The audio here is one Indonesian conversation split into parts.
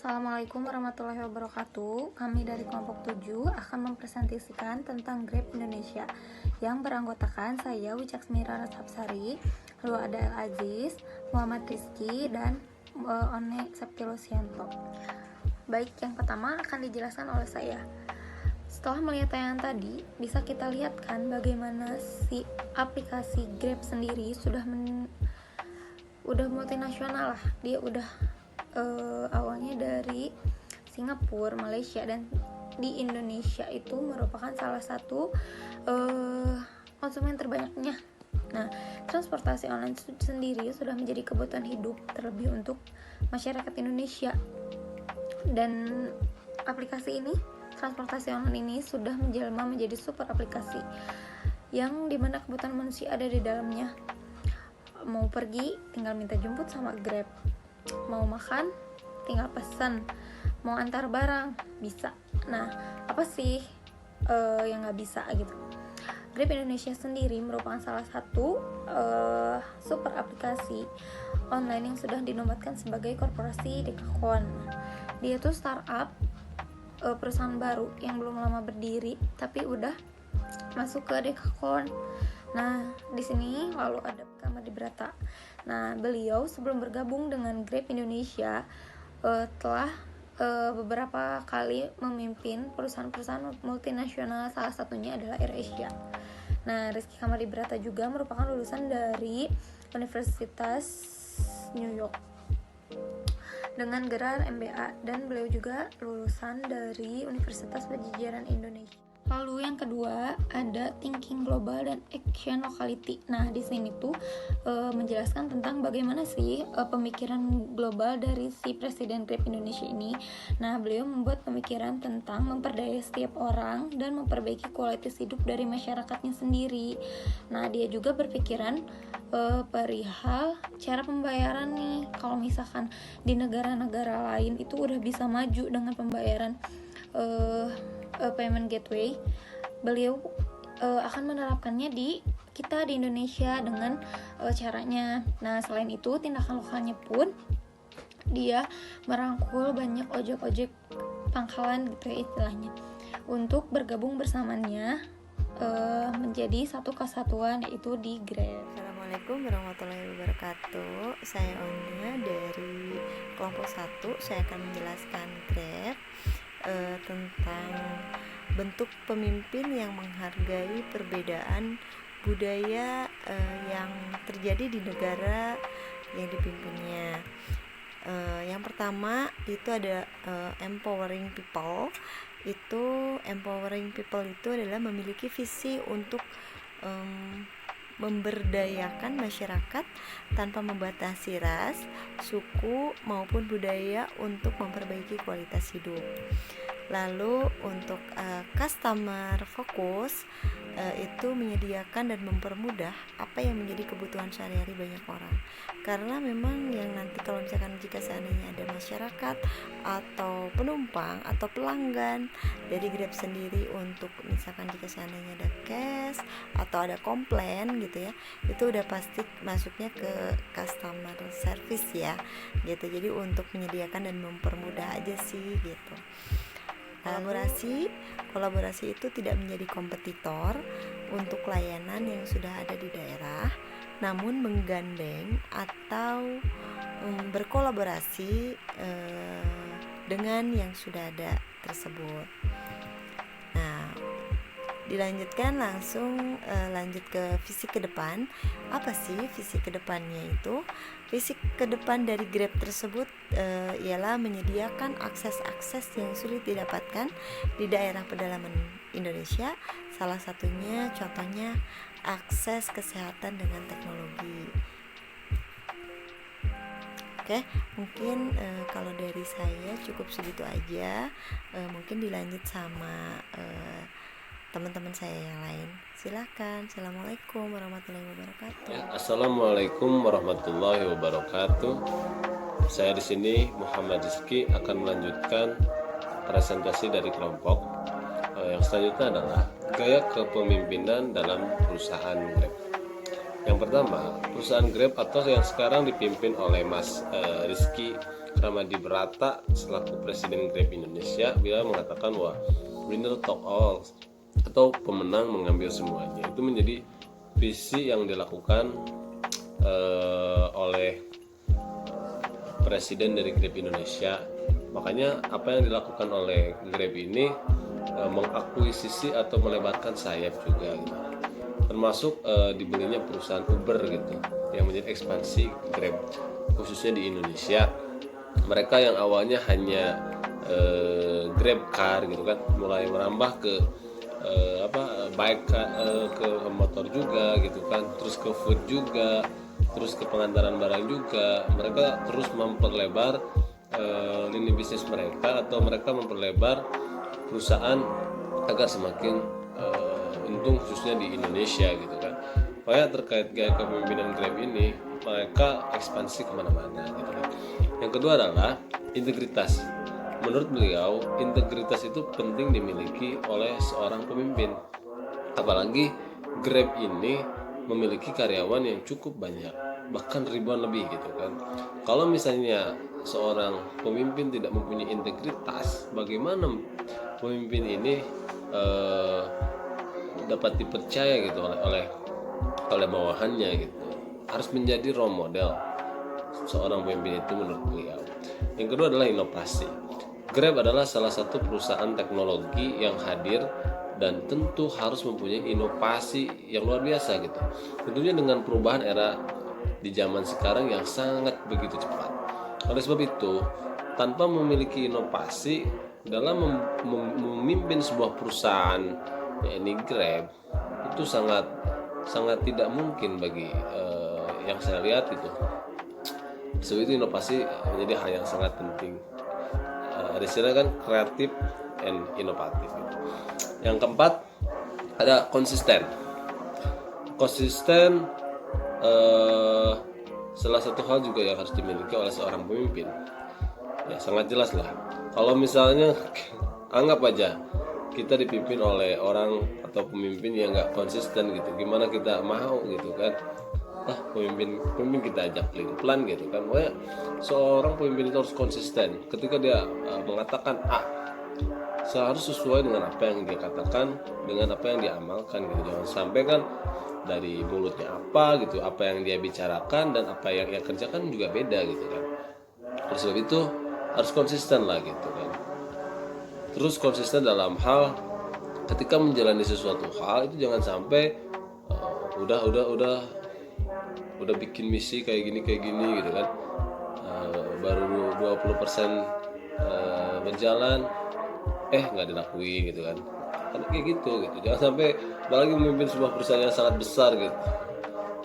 Assalamualaikum warahmatullahi wabarakatuh. Kami dari kelompok 7 akan mempresentasikan tentang Grab Indonesia yang beranggotakan saya Wicaksmira Rasapsari, lalu ada El Aziz, Muhammad Rizky, dan One Septilosianto. Baik, yang pertama akan dijelaskan oleh saya. Setelah melihat tayangan tadi, bisa kita lihat kan bagaimana si aplikasi Grab sendiri sudah multinasional lah. Dia udah awalnya dari Singapura, Malaysia, dan di Indonesia itu merupakan salah satu konsumen terbanyaknya. Nah, transportasi online sendiri sudah menjadi kebutuhan hidup terlebih untuk masyarakat Indonesia. Dan aplikasi ini, transportasi online ini sudah menjelma menjadi super aplikasi yang dimana kebutuhan manusia ada di dalamnya. Mau pergi, tinggal minta jemput sama Grab. Mau makan, tinggal pesan. Mau antar barang, bisa. Nah, apa sih yang nggak bisa gitu? Grab Indonesia sendiri merupakan salah satu super aplikasi online yang sudah dinobatkan sebagai korporasi Dekakon. Dia tuh startup, perusahaan baru yang belum lama berdiri, tapi udah masuk ke Dekakon. Nah, di sini lalu ada Kamadi Brata. Nah, beliau sebelum bergabung dengan Grab Indonesia telah beberapa kali memimpin perusahaan-perusahaan multinasional, salah satunya adalah AirAsia. Nah, Rizky Kamadi Brata juga merupakan lulusan dari Universitas New York dengan gelar MBA, dan beliau juga lulusan dari Universitas Pajajaran Indonesia. Lalu yang kedua ada thinking global dan action locality. Nah, di sini tuh menjelaskan tentang bagaimana sih pemikiran global dari si Presiden Grab Indonesia ini. Nah, beliau membuat pemikiran tentang memperdaya setiap orang dan memperbaiki kualitas hidup dari masyarakatnya sendiri. Nah, dia juga berpikiran perihal cara pembayaran nih. Kalau misalkan di negara-negara lain itu udah bisa maju dengan pembayaran payment gateway, beliau akan menerapkannya di kita di Indonesia dengan caranya. Nah, selain itu tindakan lokalnya pun dia merangkul banyak ojek-ojek pangkalan gitu ya istilahnya untuk bergabung bersamanya menjadi satu kesatuan, yaitu di Grab. Assalamualaikum warahmatullahi wabarakatuh. Saya Onia dari kelompok 1. Saya akan menjelaskan Grab tentang bentuk pemimpin yang menghargai perbedaan budaya yang terjadi di negara yang dipimpinnya. Yang pertama itu ada empowering people. Empowering people itu adalah memiliki visi untuk memberdayakan masyarakat tanpa membatasi ras, suku maupun budaya untuk memperbaiki kualitas hidup. Lalu untuk customer focus itu menyediakan dan mempermudah apa yang menjadi kebutuhan sehari-hari banyak orang. Karena memang yang nanti kalau misalkan jika seandainya ada masyarakat atau penumpang atau pelanggan dari Grab sendiri, untuk misalkan jika seandainya ada cash atau ada komplain gitu ya, itu udah pasti masuknya ke customer service ya gitu. Jadi untuk menyediakan dan mempermudah aja sih gitu. Kolaborasi itu tidak menjadi kompetitor untuk layanan yang sudah ada di daerah, namun menggandeng atau berkolaborasi dengan yang sudah ada tersebut. Nah, dilanjutkan langsung lanjut ke visi ke depan. Apa sih visi ke depannya itu? Visi ke depan dari Grab tersebut ialah menyediakan akses-akses yang sulit didapatkan di daerah pedalaman Indonesia. Salah satunya contohnya akses kesehatan dengan teknologi. Oke, mungkin kalau dari saya cukup segitu aja. Mungkin dilanjut sama teman-teman saya yang lain. Silakan. Assalamualaikum warahmatullahi wabarakatuh. Assalamualaikum warahmatullahi wabarakatuh. Saya di sini Muhammad Rizky akan melanjutkan presentasi dari kelompok. Yang selanjutnya adalah gaya kepemimpinan dalam perusahaan Grab. Yang pertama, perusahaan Grab atau yang sekarang dipimpin oleh Mas Rizky Ramadi Berata selaku Presiden Grab Indonesia, beliau mengatakan bahwa winner talk all atau pemenang mengambil semuanya. Itu menjadi visi yang dilakukan oleh Presiden dari Grab Indonesia. Makanya apa yang dilakukan oleh Grab ini mengakuisisi atau melebarkan sayap juga gitu. Termasuk dibelinya perusahaan Uber gitu yang menjadi ekspansi Grab khususnya di Indonesia. Mereka yang awalnya hanya Grab Car gitu kan, mulai merambah ke bike ke motor juga gitu kan, terus ke food juga, terus ke pengantaran barang juga. Mereka terus memperlebar lini bisnis mereka, atau mereka memperlebar perusahaan agar semakin untung khususnya di Indonesia gitu kan. Makanya terkait gaya kepemimpinan Grab ini, mereka ekspansi kemana-mana gitu kan. Yang kedua adalah integritas. Menurut beliau, integritas itu penting dimiliki oleh seorang pemimpin. Apalagi Grab ini memiliki karyawan yang cukup banyak, bahkan ribuan lebih gitu kan. Kalau misalnya seorang pemimpin tidak mempunyai integritas, bagaimana pemimpin ini dapat dipercaya gitu oleh bawahannya gitu. Harus menjadi role model seorang pemimpin itu menurut beliau. Yang kedua adalah inovasi. Grab adalah salah satu perusahaan teknologi yang hadir dan tentu harus mempunyai inovasi yang luar biasa gitu. Tentunya dengan perubahan era di zaman sekarang yang sangat begitu cepat. Oleh sebab itu, tanpa memiliki inovasi dalam memimpin sebuah perusahaan yakni Grab, itu sangat tidak mungkin bagi yang saya lihat itu. Sebab itu inovasi menjadi hal yang sangat penting. Ada istilah kan kreatif and inovatif gitu. Yang keempat ada konsisten. Salah satu hal juga yang harus dimiliki oleh seorang pemimpin. Ya sangat jelas lah. Kalau misalnya anggap aja kita dipimpin oleh orang atau pemimpin yang nggak konsisten gitu, gimana kita mau gitu kan? Pemimpin kita ajak pelan gitu kan. Pokoknya seorang pemimpin itu harus konsisten. Ketika dia mengatakan A, harus sesuai dengan apa yang dia katakan, dengan apa yang dia amalkan gitu. Jangan sampai kan dari mulutnya apa gitu, apa yang dia bicarakan dan apa yang dia kerjakan juga beda gitu kan. Oleh sebab itu harus konsisten lah gitu kan. Terus konsisten dalam hal ketika menjalani sesuatu hal itu jangan sampai udah bikin misi kayak gini gitu kan, baru 20% berjalan nggak dilakuin gitu kan. Karena kayak gitu. Jangan sampai apalagi memimpin sebuah perusahaan yang sangat besar gitu,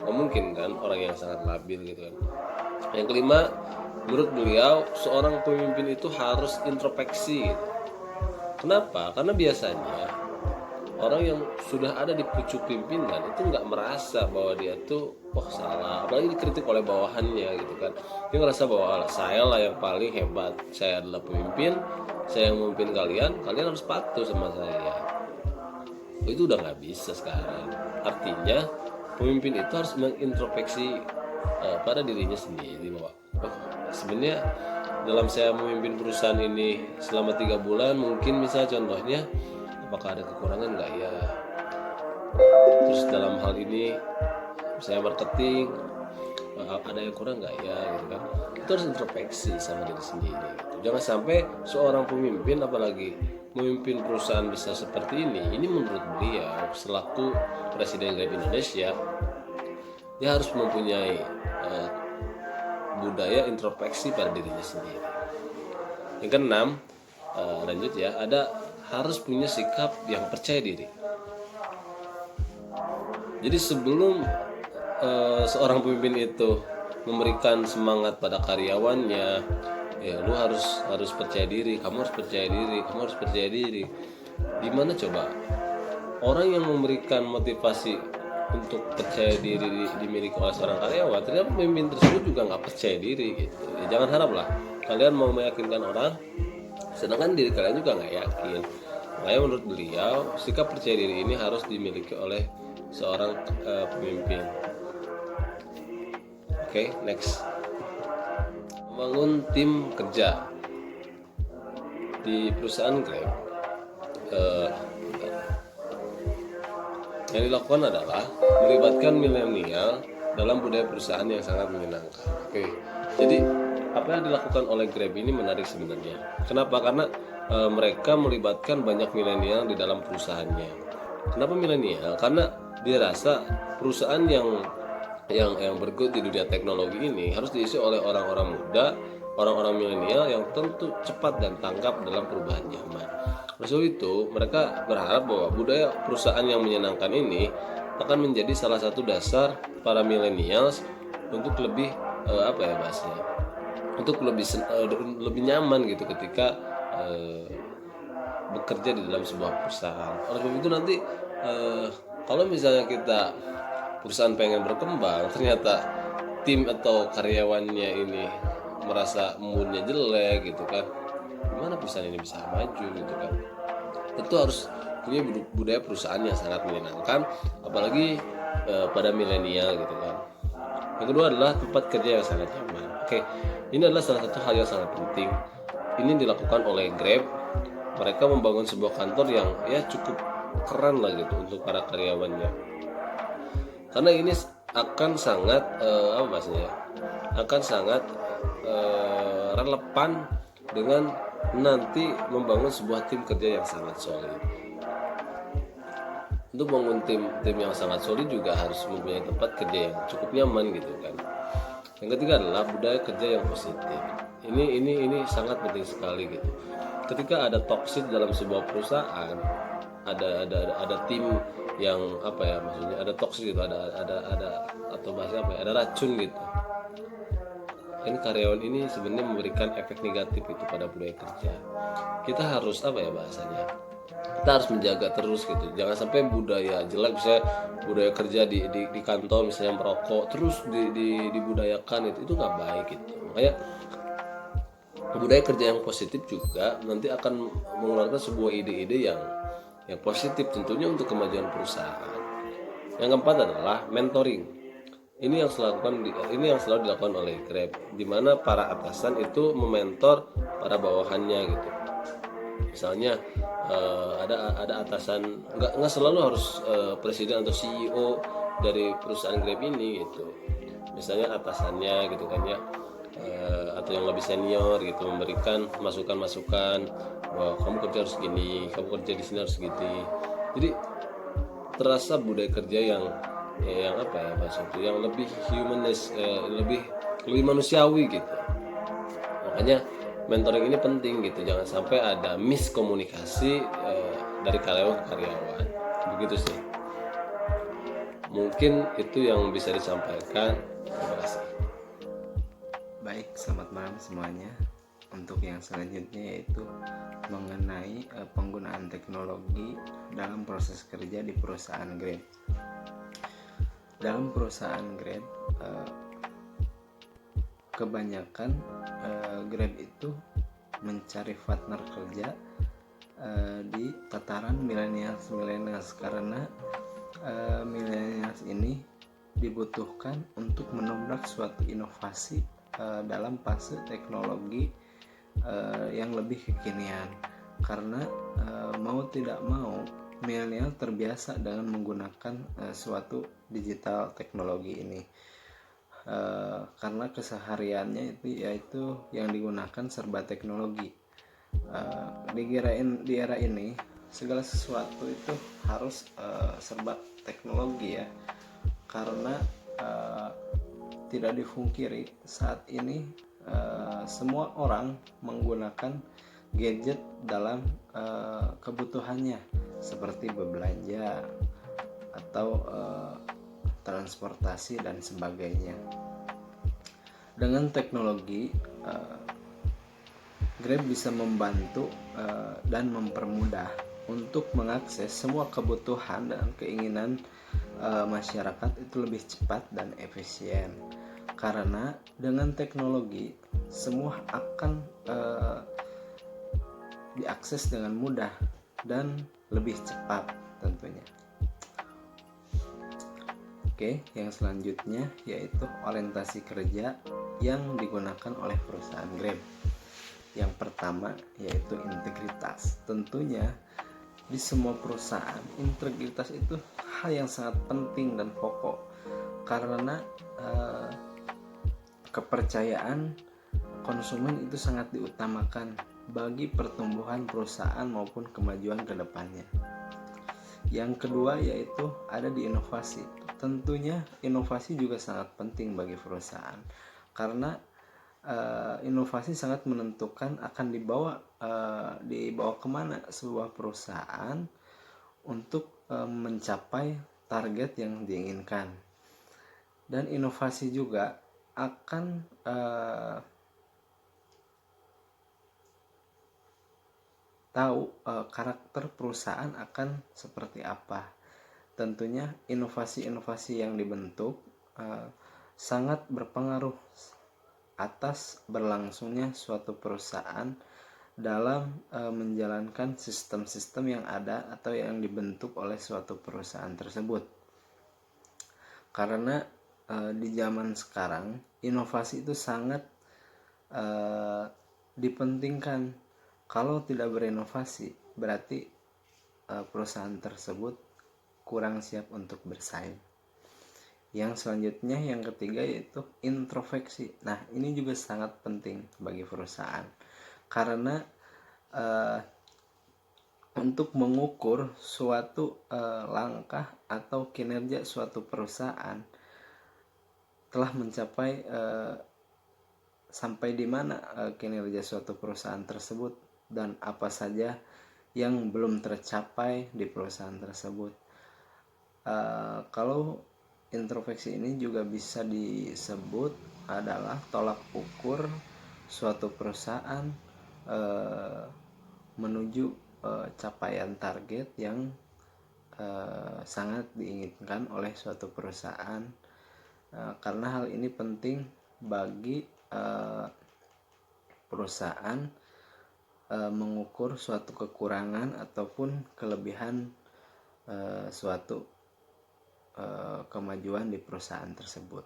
nggak mungkin kan orang yang sangat labil gitu kan. Yang kelima, menurut beliau seorang pemimpin itu harus introspeksi gitu. Kenapa? Karena biasanya orang yang sudah ada di pucuk pimpinan itu nggak merasa bahwa dia tuh salah, apalagi dikritik oleh bawahannya gitu kan. Dia ngerasa bahwa saya lah yang paling hebat, saya adalah pemimpin, saya yang memimpin kalian harus patuh sama saya. Itu udah nggak bisa sekarang. Artinya pemimpin itu harus mengintrospeksi pada dirinya sendiri bahwa sebenarnya dalam saya memimpin perusahaan ini selama 3 bulan, mungkin misalnya contohnya apakah ada kekurangan nggak ya. Terus dalam hal ini saya marketing ada yang kurang nggak ya gitu kan. Itu harus introspeksi sama diri sendiri gitu. Jangan sampai seorang pemimpin, apalagi memimpin perusahaan besar seperti ini menurut beliau selaku Presiden Grab Indonesia, dia harus mempunyai budaya introspeksi pada dirinya sendiri. Yang keenam, lanjut ya, harus punya sikap yang percaya diri. Jadi sebelum seorang pemimpin itu memberikan semangat pada karyawannya, ya lu harus percaya diri, kamu harus percaya diri. Gimana coba orang yang memberikan motivasi untuk percaya diri dimiliki oleh seorang karyawan, ternyata pemimpin tersebut juga nggak percaya diri gitu. Ya, jangan haraplah kalian mau meyakinkan orang sedangkan diri kalian juga nggak yakin. Makanya menurut beliau sikap percaya diri ini harus dimiliki oleh seorang pemimpin. Oke, next. membangun tim kerja di perusahaan Grab. Yang dilakukan adalah melibatkan milenial dalam budaya perusahaan yang sangat menyenangkan. Oke, jadi apa yang dilakukan oleh Grab ini menarik sebenarnya. Kenapa? Karena mereka melibatkan banyak milenial di dalam perusahaannya. Kenapa milenial? Karena dia rasa perusahaan yang bergelut di dunia teknologi ini harus diisi oleh orang-orang muda, orang-orang milenial yang tentu cepat dan tangkap dalam perubahan zaman. Oleh sebab itu, mereka berharap bahwa budaya perusahaan yang menyenangkan ini akan menjadi salah satu dasar para millennials untuk lebih untuk lebih nyaman gitu ketika bekerja di dalam sebuah perusahaan. Oleh sebab itu nanti kalau misalnya kita perusahaan pengen berkembang, ternyata tim atau karyawannya ini merasa moodnya jelek gitu kan, gimana perusahaan ini bisa maju gitu kan. Tentu harus punya budaya perusahaan yang sangat menyenangkan, apalagi pada milenial gitu kan. Yang kedua adalah tempat kerja yang sangat nyaman. Oke, ini adalah salah satu hal yang sangat penting. Ini dilakukan oleh Grab. Mereka membangun sebuah kantor yang ya cukup keren lah gitu untuk para karyawannya. Karena ini akan sangat akan sangat relevan dengan nanti membangun sebuah tim kerja yang sangat solid. Untuk membangun tim yang sangat solid juga harus mempunyai tempat kerja yang cukup nyaman gitu kan. Yang ketiga adalah budaya kerja yang positif. Ini sangat penting sekali gitu. Ketika ada toksik dalam sebuah perusahaan, ada tim yang maksudnya ada toksik gitu, ada atau bahasa ada racun gitu. Ini karyawan ini sebenarnya memberikan efek negatif itu pada budaya kerja. Kita harus bahasanya, kita harus menjaga terus gitu. Jangan sampai budaya jelek, misalnya budaya kerja di kantor misalnya merokok terus dibudayakan, itu nggak baik gitu. Makanya budaya kerja yang positif juga nanti akan mengeluarkan sebuah ide-ide yang positif tentunya untuk kemajuan perusahaan. Yang keempat adalah mentoring. Ini yang selalu dilakukan oleh Grab, di mana para atasan itu mementor para bawahannya gitu. Misalnya ada atasan, nggak selalu harus presiden atau CEO dari perusahaan Grab ini gitu. Misalnya atasannya gitu kan ya, atau yang lebih senior gitu, memberikan masukan-masukan bahwa kamu kerja harus gini, kamu kerja di sini harus gitu. Jadi terasa budaya kerja yang lebih humanis, lebih manusiawi gitu. Makanya mentoring ini penting gitu, jangan sampai ada miskomunikasi dari karyawan ke karyawan. Begitu sih. Mungkin itu yang bisa disampaikan. Terima kasih. Baik, selamat malam semuanya. Untuk yang selanjutnya yaitu mengenai penggunaan teknologi dalam proses kerja di perusahaan Grab. Dalam perusahaan Grab, kebanyakan Grab itu mencari partner kerja di tataran millennials karena millennials ini dibutuhkan untuk menobrak suatu inovasi dalam fase teknologi yang lebih kekinian. Karena mau tidak mau milenial terbiasa dengan menggunakan suatu digital teknologi ini, karena kesehariannya itu yaitu yang digunakan serba teknologi. Di era ini segala sesuatu itu harus serba teknologi ya, karena tidak dipungkiri saat ini semua orang menggunakan gadget dalam kebutuhannya seperti berbelanja atau transportasi dan sebagainya. Dengan teknologi, Grab bisa membantu dan mempermudah untuk mengakses semua kebutuhan dan keinginan masyarakat itu lebih cepat dan efisien. Karena dengan teknologi semua akan diakses dengan mudah dan lebih cepat tentunya. Oke, yang selanjutnya yaitu orientasi kerja yang digunakan oleh perusahaan Grab. Yang pertama yaitu integritas. Tentunya di semua perusahaan integritas itu hal yang sangat penting dan pokok, karena kepercayaan konsumen itu sangat diutamakan bagi pertumbuhan perusahaan maupun kemajuan ke depannya. Yang kedua yaitu ada di inovasi. Tentunya inovasi juga sangat penting bagi perusahaan, karena inovasi sangat menentukan akan dibawa kemana sebuah perusahaan untuk mencapai target yang diinginkan. Dan inovasi juga akan tahu karakter perusahaan akan seperti apa. Tentunya inovasi-inovasi yang dibentuk sangat berpengaruh atas berlangsungnya suatu perusahaan dalam menjalankan sistem-sistem yang ada atau yang dibentuk oleh suatu perusahaan tersebut. Karena di zaman sekarang inovasi itu sangat dipentingkan. Kalau tidak berinovasi berarti perusahaan tersebut kurang siap untuk bersaing. Yang selanjutnya, yang ketiga yaitu introspeksi. Nah, ini juga sangat penting bagi perusahaan, karena untuk mengukur suatu langkah atau kinerja suatu perusahaan telah mencapai sampai di mana kinerja suatu perusahaan tersebut dan apa saja yang belum tercapai di perusahaan tersebut. Kalau introspeksi ini juga bisa disebut adalah tolak ukur suatu perusahaan menuju capaian target yang sangat diinginkan oleh suatu perusahaan, karena hal ini penting bagi perusahaan mengukur suatu kekurangan ataupun kelebihan suatu kemajuan di perusahaan tersebut.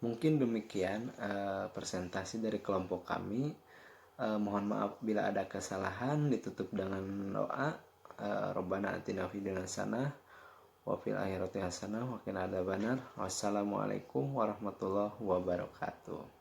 Mungkin demikian presentasi dari kelompok kami. Mohon maaf bila ada kesalahan. Ditutup dengan doa. Rabbana atina fid dunya hasanah wa fil akhirati hasanah wa qina adzabannar. Wassalamualaikum warahmatullahi wabarakatuh.